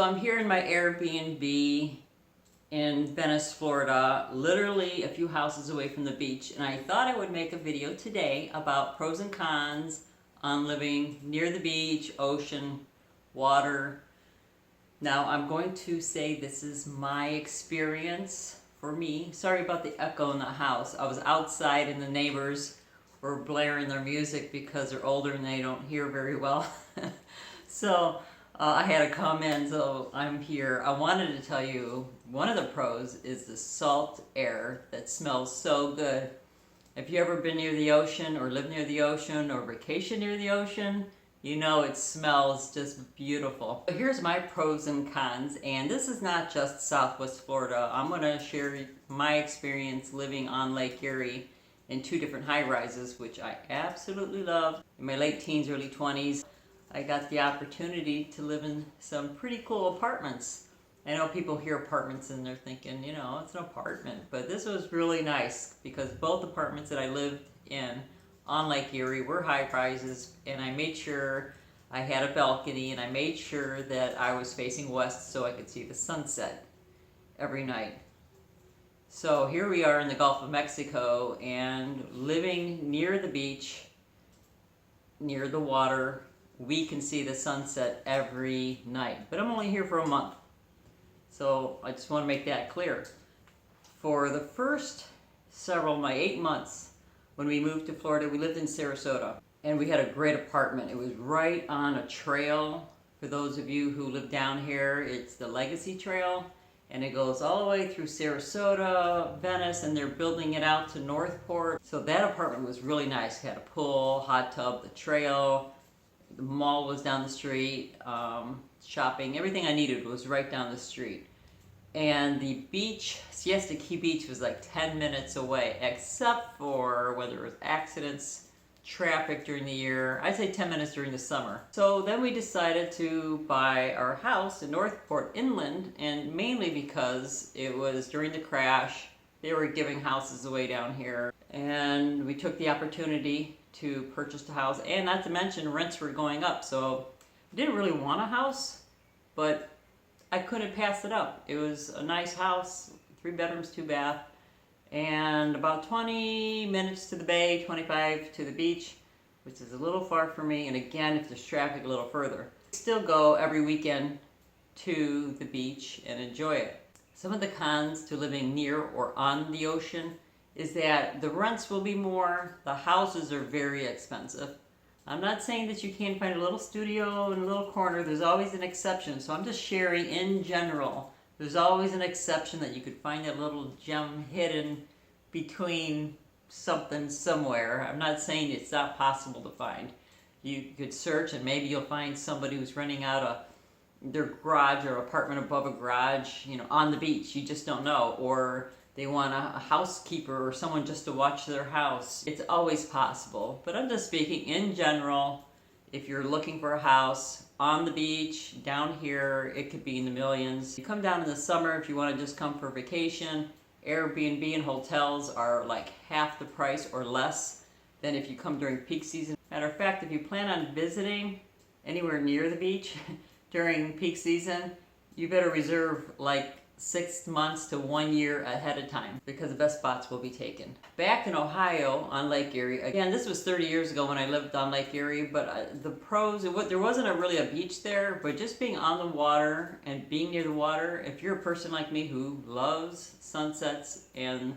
I'm here in my Airbnb in Venice, Florida, literally a few houses away from the beach, and I thought I would make a video today about pros and cons on living near the beach, ocean, water. Now I'm going to say this is my experience for me. Sorry about the echo in the house. I was outside and the neighbors were blaring their music because they're older and they don't hear very well. So I had to come in, so I'm here. I wanted to tell you, one of the pros is the salt air that smells so good. If you ever been near the ocean or live near the ocean or vacation near the ocean, you know it smells just beautiful. So here's my pros and cons, and this is not just Southwest Florida. I'm going to share my experience living on Lake Erie in two different high-rises, which I absolutely love. In my late teens, early 20s, I got the opportunity to live in some pretty cool apartments. I know people hear apartments and they're thinking, you know, it's an apartment, but this was really nice because both apartments that I lived in on Lake Erie were high rises, and I made sure I had a balcony, and I made sure that I was facing west so I could see the sunset every night. So here we are in the Gulf of Mexico and living near the beach, near the water. We can see the sunset every night, but I'm only here for a month, so I just want to make that clear. For the first my 8 months when we moved to Florida, we lived in Sarasota, and we had a great apartment. It was right on a trail. For those of you who live down here, it's the Legacy Trail, and it goes all the way through Sarasota, Venice, and they're building it out to Northport. So that apartment was really nice. It had a pool, hot tub, the trail. The mall was down the street, shopping, everything I needed was right down the street. And the beach, Siesta Key Beach, was like 10 minutes away, except for whether it was accidents, traffic during the year. I'd say 10 minutes during the summer. So then we decided to buy our house in Northport inland, and mainly because it was during the crash. They were giving houses away down here, and we took the opportunity to purchase a house, and not to mention rents were going up, so I didn't really want a house, but I couldn't pass it up. It was a nice house, 3 bedrooms, 2 bath, and about 20 minutes to the bay, 25 to the beach, which is a little far for me, and again, if there's traffic, a little further. I still go every weekend to the beach and enjoy it. Some of the cons to living near or on the ocean is that the rents will be more, the houses are very expensive. I'm not saying that you can't find a little studio in a little corner, there's always an exception, so I'm just sharing in general. There's always an exception that you could find that little gem hidden between something somewhere. I'm not saying it's not possible to find. You could search and maybe you'll find somebody who's renting out their garage or apartment above a garage, you know, on the beach. You just don't know. Or they want a housekeeper or someone just to watch their house. It's always possible. But I'm just speaking in general. If you're looking for a house on the beach, down here, it could be in the millions. You come down in the summer if you want to just come for vacation. Airbnb and hotels are like half the price or less than if you come during peak season. Matter of fact, if you plan on visiting anywhere near the beach during peak season, you better reserve like 6 months to 1 year ahead of time because the best spots will be taken. Back in Ohio on Lake Erie, again, this was 30 years ago when I lived on Lake Erie, but the pros, there wasn't really a beach there, but just being on the water and being near the water, if you're a person like me who loves sunsets and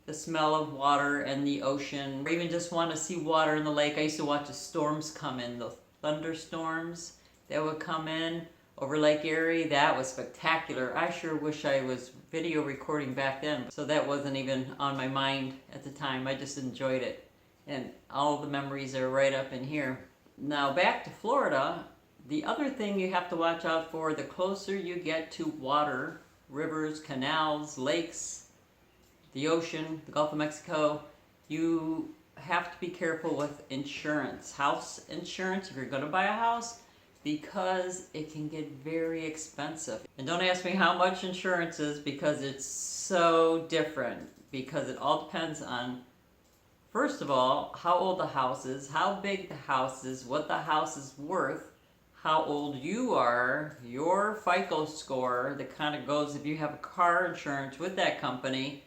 the smell of water and the ocean, or even just want to see water in the lake. I used to watch the storms come in, the thunderstorms that would come in over Lake Erie. That was spectacular. I sure wish I was video recording back then, so that wasn't even on my mind at the time. I just enjoyed it, and all the memories are right up in here. Now back to Florida, the other thing you have to watch out for, the closer you get to water, rivers, canals, lakes, the ocean, the Gulf of Mexico, you have to be careful with insurance, house insurance, if you're going to buy a house, because it can get very expensive. And don't ask me how much insurance is, because it's so different, because it all depends on, first of all, how old the house is, how big the house is, what the house is worth, how old you are, your FICO score that kind of goes if you have car insurance with that company,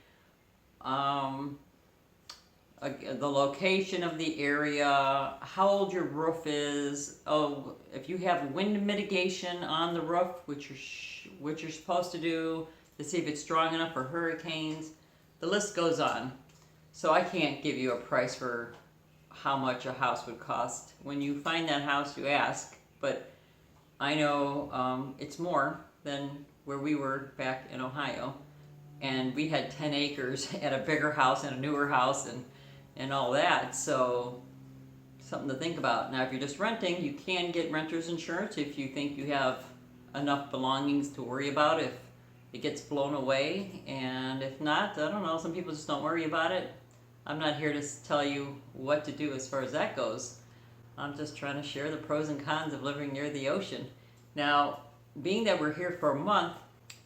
the location of the area, how old your roof is, if you have wind mitigation on the roof, which you're supposed to do to see if it's strong enough for hurricanes. The list goes on. So I can't give you a price for how much a house would cost. When you find that house, you ask, but I know it's more than where we were back in Ohio. And we had 10 acres and a bigger house and a newer house and all that, so something to think about. Now if you're just renting, you can get renter's insurance if you think you have enough belongings to worry about if it gets blown away, and if not, I don't know, some people just don't worry about it. I'm not here to tell you what to do as far as that goes. I'm just trying to share the pros and cons of living near the ocean. Now, being that we're here for a month,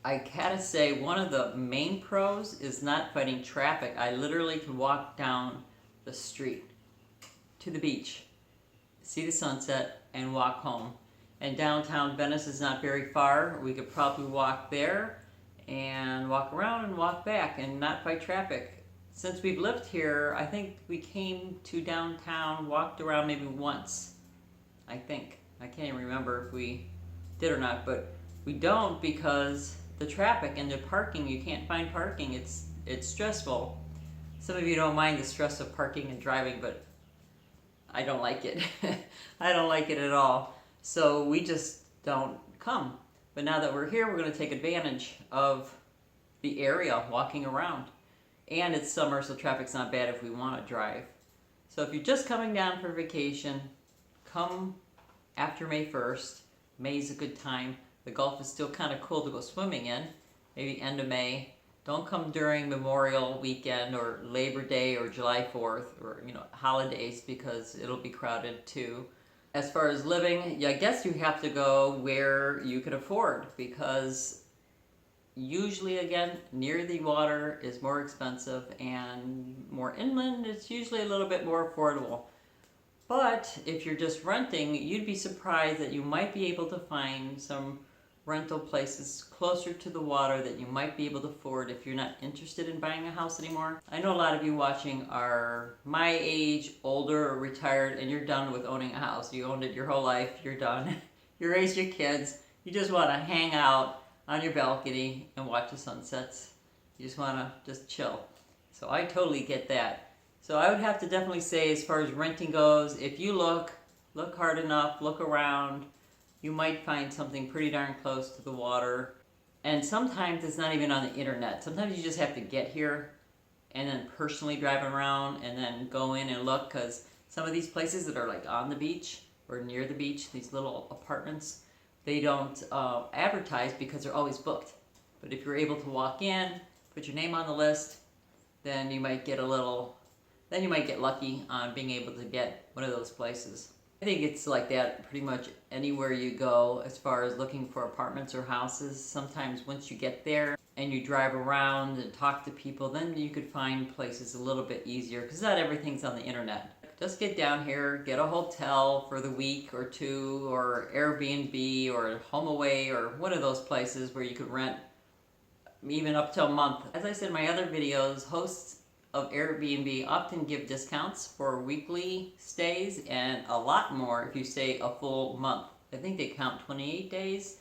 I gotta say one of the main pros is not fighting traffic. I literally can walk down the street to the beach, see the sunset, and walk home. And downtown Venice is not very far. We could probably walk there and walk around and walk back and not fight traffic. Since we've lived here, I think we came to downtown, walked around maybe once. I think. I can't even remember if we did or not, but we don't because the traffic and the parking, you can't find parking. It's stressful. Some of you don't mind the stress of parking and driving, but I don't like it. I don't like it at all. So we just don't come. But now that we're here, we're going to take advantage of the area, walking around. And it's summer, so traffic's not bad if we want to drive. So if you're just coming down for vacation, come after May 1st. May's a good time. The Gulf is still kind of cool to go swimming in, maybe end of May. Don't come during Memorial Weekend or Labor Day or July 4th or holidays because it'll be crowded too. As far as living, I guess you have to go where you can afford because usually, again, near the water is more expensive and more inland, it's usually a little bit more affordable. But if you're just renting, you'd be surprised that you might be able to find some rental places closer to the water that you might be able to afford if you're not interested in buying a house anymore. I know a lot of you watching are my age, older, or retired, and you're done with owning a house. You owned it your whole life, you're done. You raised your kids, you just want to hang out on your balcony and watch the sunsets. You just want to just chill. So I totally get that. So I would have to definitely say, as far as renting goes, if you look hard enough, look around, you might find something pretty darn close to the water. And sometimes it's not even on the internet. Sometimes you just have to get here and then personally drive around and then go in and look, because some of these places that are like on the beach or near the beach, these little apartments, they don't advertise because they're always booked. But if you're able to walk in, put your name on the list, then you might get lucky on being able to get one of those places. I think it's like that pretty much anywhere you go as far as looking for apartments or houses. Sometimes once you get there and you drive around and talk to people, then you could find places a little bit easier because not everything's on the internet. Just get down here, get a hotel for the week or two, or Airbnb or HomeAway or one of those places where you could rent even up to a month. As I said in my other videos, hosts of Airbnb often give discounts for weekly stays and a lot more if you stay a full month. I think they count 28 days,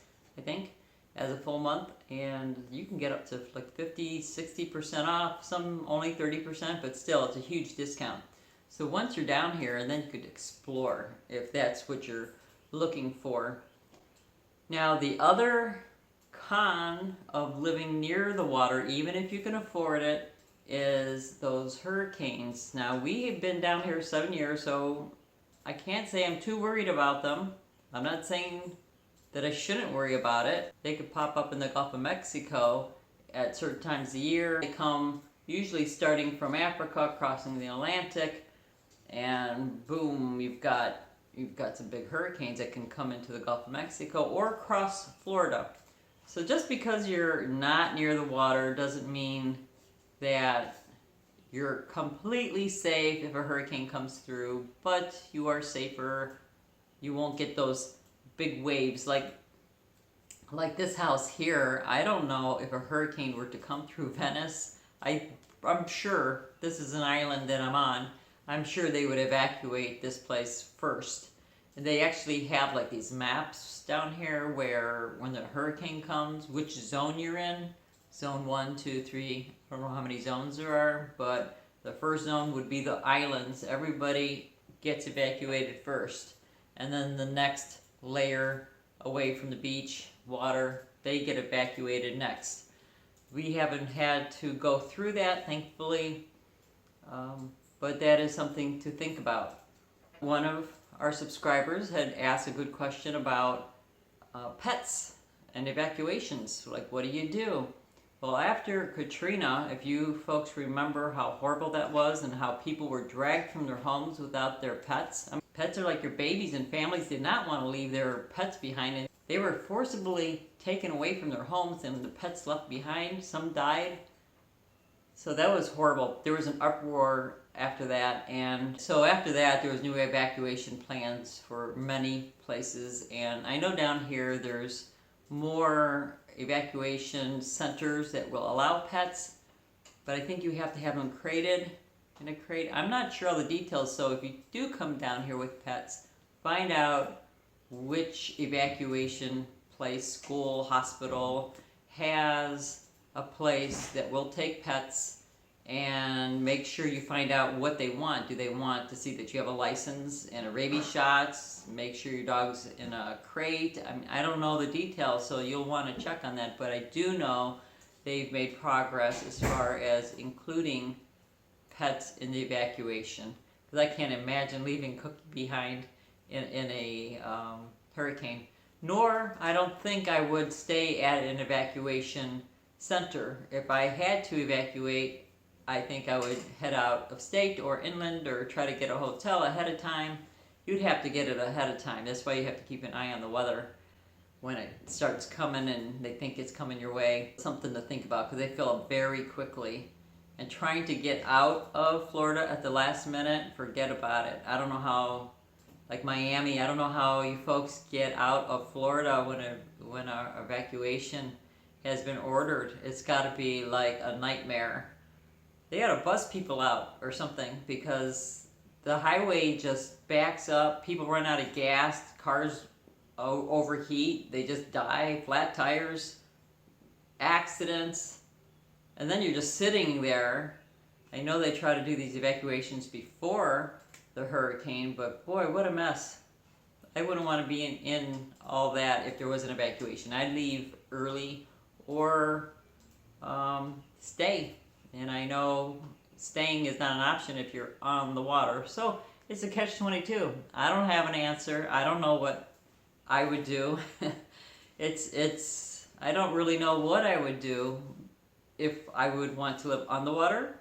as a full month, and you can get up to like 50, 60% off, some only 30%, but still it's a huge discount. So once you're down here, and then you could explore if that's what you're looking for. Now the other con of living near the water, even if you can afford it, is those hurricanes. Now we have been down here 7 years, so I can't say I'm too worried about them. I'm not saying that I shouldn't worry about it. They could pop up in the Gulf of Mexico at certain times of the year. They come usually starting from Africa, crossing the Atlantic, and boom, you've got some big hurricanes that can come into the Gulf of Mexico or across Florida. So just because you're not near the water doesn't mean that you're completely safe if a hurricane comes through, but you are safer. You won't get those big waves like this house here. I don't know if a hurricane were to come through Venice. I'm sure this is an island that I'm on. I'm sure they would evacuate this place first. And they actually have like these maps down here where when the hurricane comes, which zone you're in. Zone 1, 2, 3, I don't know how many zones there are, but the first zone would be the islands. Everybody gets evacuated first. And then the next layer away from the beach, water, they get evacuated next. We haven't had to go through that, thankfully, but that is something to think about. One of our subscribers had asked a good question about pets and evacuations. Like, what do you do? Well, after Katrina, if you folks remember how horrible that was and how people were dragged from their homes without their pets. I mean, pets are like your babies, and families did not want to leave their pets behind. And they were forcibly taken away from their homes, and the pets left behind. Some died. So that was horrible. There was an uproar after that, and so after that there was new evacuation plans for many places. And I know down here there's more evacuation centers that will allow pets, but I think you have to have them crated in a crate. I'm not sure all the details, so if you do come down here with pets, find out which evacuation place, school, hospital, has a place that will take pets, and make sure you find out what they want. Do they want to see that you have a license and a rabies shots? Make sure your dog's in a crate. I mean, I don't know the details, so you'll want to check on that, but I do know they've made progress as far as including pets in the evacuation, because I can't imagine leaving Cookie behind in a hurricane. Nor, I don't think I would stay at an evacuation center. If I had to evacuate, I think I would head out of state or inland, or try to get a hotel ahead of time. You'd have to get it ahead of time. That's why you have to keep an eye on the weather when it starts coming and they think it's coming your way. Something to think about, because they fill up very quickly. And trying to get out of Florida at the last minute, forget about it. I don't know how, like Miami, I don't know how you folks get out of Florida when a evacuation has been ordered. It's got to be like a nightmare. They got to bus people out or something, because the highway just backs up. People run out of gas. Cars overheat. They just die. Flat tires. Accidents. And then you're just sitting there. I know they try to do these evacuations before the hurricane, but boy, what a mess. I wouldn't want to be in all that if there was an evacuation. I'd leave early or stay. And I know staying is not an option if you're on the water. So it's a catch-22. I don't have an answer. I don't know what I would do. I don't really know what I would do if I would want to live on the water.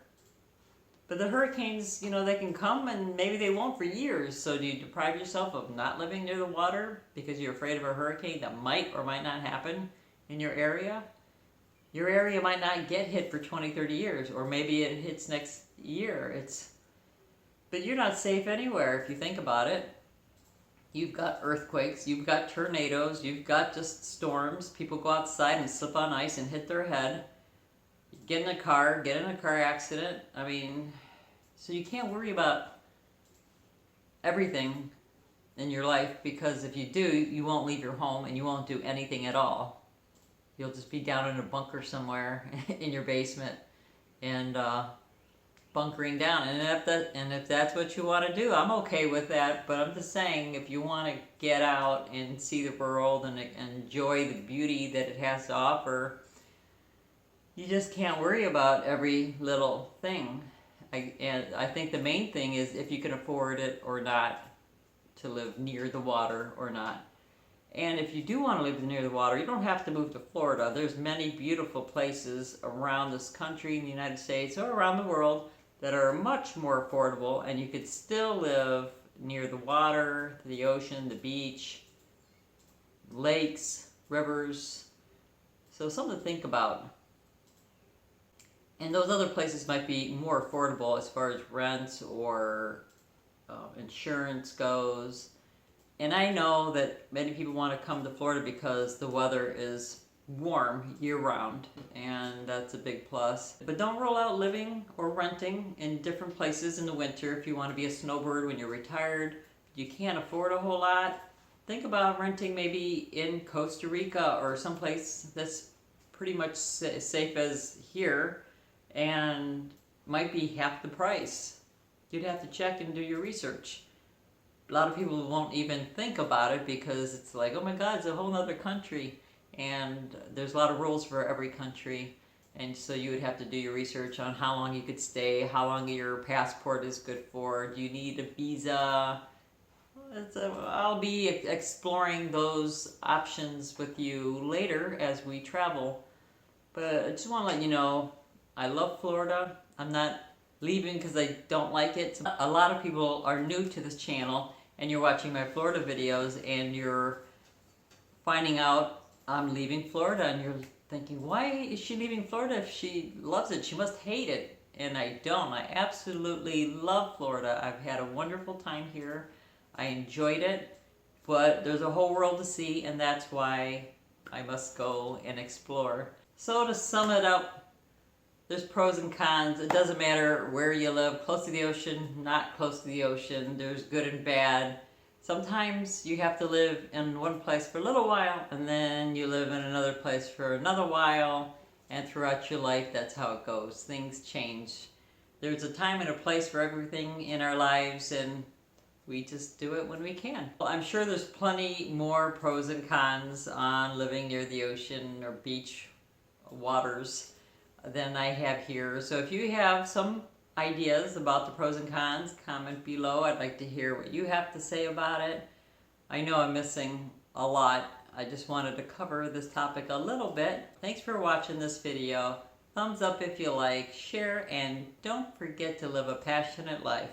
But the hurricanes, you know, they can come and maybe they won't for years. So do you deprive yourself of not living near the water because you're afraid of a hurricane that might or might not happen in your area? Your area might not get hit for 20, 30 years, or maybe it hits next year. But you're not safe anywhere if you think about it. You've got earthquakes, you've got tornadoes, you've got just storms. People go outside and slip on ice and hit their head. Get in a car accident. I mean, so you can't worry about everything in your life, because if you do, you won't leave your home and you won't do anything at all. You'll just be down in a bunker somewhere in your basement and bunkering down. And if that's what you want to do, I'm okay with that. But I'm just saying, if you want to get out and see the world and enjoy the beauty that it has to offer, you just can't worry about every little thing. And I think the main thing is if you can afford it or not, to live near the water or not. And if you do want to live near the water, you don't have to move to Florida. There's many beautiful places around this country, in the United States, or around the world, that are much more affordable, and you could still live near the water, the ocean, the beach, lakes, rivers. So something to think about. And those other places might be more affordable as far as rent or insurance goes. And I know that many people want to come to Florida because the weather is warm year-round, and that's a big plus. But don't rule out living or renting in different places in the winter if you want to be a snowbird when you're retired. You can't afford a whole lot. Think about renting maybe in Costa Rica or someplace that's pretty much safe as here and might be half the price. You'd have to check and do your research. A lot of people won't even think about it because it's like, oh my God, it's a whole other country. And there's a lot of rules for every country. And so you would have to do your research on how long you could stay, how long your passport is good for, do you need a visa? I'll be exploring those options with you later as we travel. But I just want to let you know, I love Florida. I'm not leaving because I don't like it. A lot of people are new to this channel and you're watching my Florida videos and you're finding out I'm leaving Florida and you're thinking, why is she leaving Florida if she loves it? She must hate it. And I don't. I absolutely love Florida. I've had a wonderful time here. I enjoyed it, but there's a whole world to see, and that's why I must go and explore. So to sum it up, there's pros and cons. It doesn't matter where you live, close to the ocean, not close to the ocean. There's good and bad. Sometimes you have to live in one place for a little while, and then you live in another place for another while, and throughout your life, that's how it goes. Things change. There's a time and a place for everything in our lives, and we just do it when we can. Well, I'm sure there's plenty more pros and cons on living near the ocean or beach waters than I have here. So if you have some ideas about the pros and cons, comment below. I'd like to hear what you have to say about it. I know I'm missing a lot. I just wanted to cover this topic a little bit. Thanks for watching this video. Thumbs up if you like, share, and don't forget to live a passionate life.